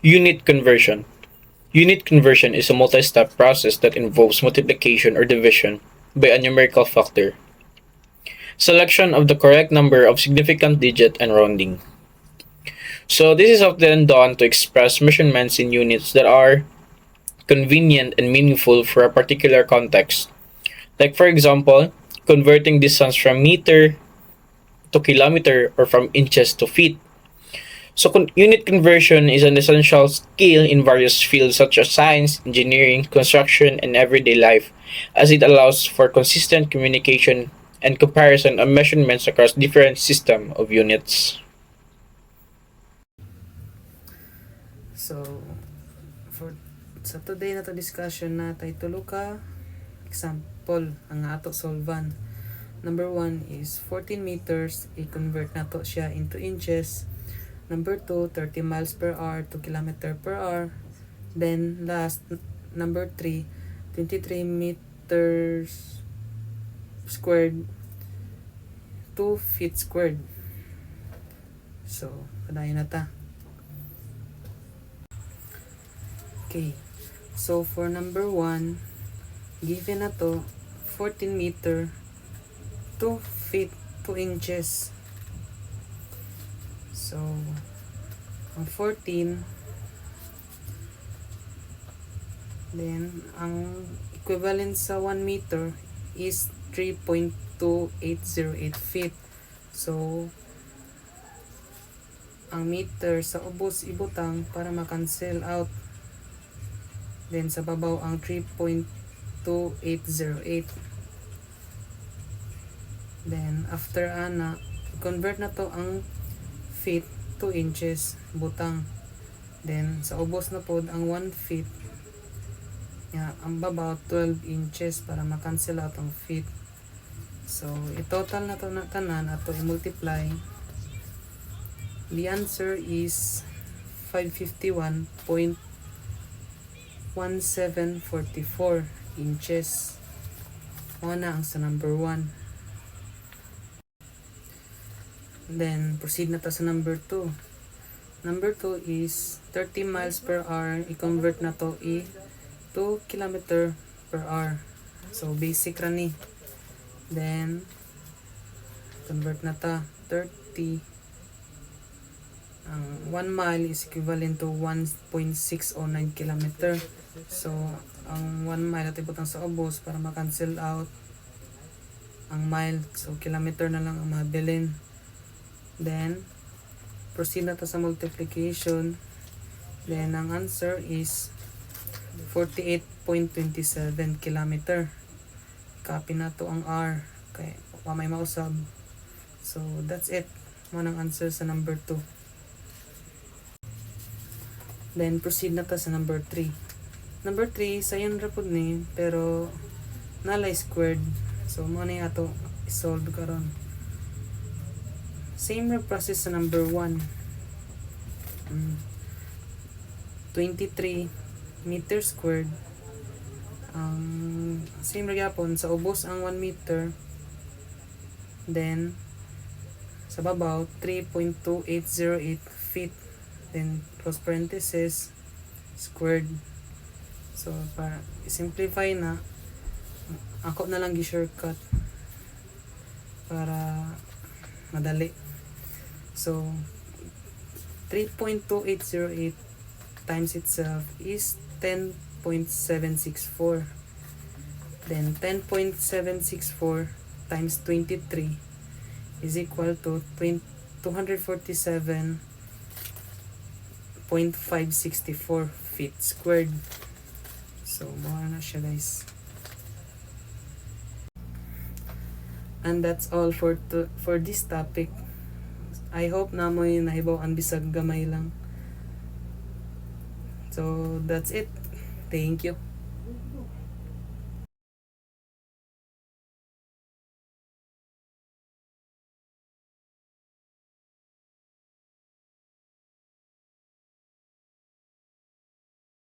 Unit conversion. Unit conversion is a multi-step process that involves multiplication or division by a numerical factor, selection of the correct number of significant digit, and rounding. So this is often done to express measurements in units that are convenient and meaningful for a particular context. Like for example, converting distance from meter to kilometer or from inches to feet. So unit conversion is an essential skill in various fields such as science, engineering, construction, and everyday life, as it allows for consistent communication and comparison of measurements across different system of units. So, for sa today na to discussion natay tulo ka example ang ato solvan. Number 1 is 14 meters, i-convert nato siya into inches. Number 2, 30 miles per hour to kilometer per hour. Then last, number 3, 23 meters squared to feet squared. So, kadayon na ta. Okay. So, for number 1, given na to 14 meter 2 feet 2 inches. So, ang 14, then ang equivalent sa 1 meter is 3.2808 feet. So, ang meter sa ubos ibutang para ma-cancel out. Then sa babaw ang 3.2808. Then after ana, convert na to ang feet 2 inches butang. Then sa ubos na pod ang 1 feet. Ang babaw 12 inches para ma-cancel out ang feet. So i-total na to na tanan ato i-multiply. The answer is 551.1744 inches. Muna ang sa number 1. Then, proceed na ta sa number 2. Number 2 is 30 miles per hour. I-convert na to 2 kilometer per hour. So, basic ra ni. Then, convert na ta 30. Ang 1 mile is equivalent to 1.609 kilometer. So, ang 1 mile at ibutang sa ubos para ma-cancel out ang mile. So, kilometer na lang ang mabilin. Then, proceed na to sa multiplication. Then, ang answer is 48.27 kilometer. Copy na to ang R. Kaya, may mausab. So, that's it. Manang answer sa number 2. Then, proceed na to sa number 3. Number 3, sayon rapod ni, pero nalay squared. So, muna yung ato isolve karon. Same process sa number 1. 23 meters squared. Same magyapon sa ubos ang 1 meter. Then sa babaw 3.2808 feet. Then close parenthesis squared. So para simplify na, ako na lang gi-shortcut para madali. So 3.2808 times itself is 10.764. Then 10.764 times 23 is equal to 247.564 feet squared. So more na siya guys. And that's all for this topic. I hope na mo yung nahibaw ang bisag gamay lang. So that's it. Thank you.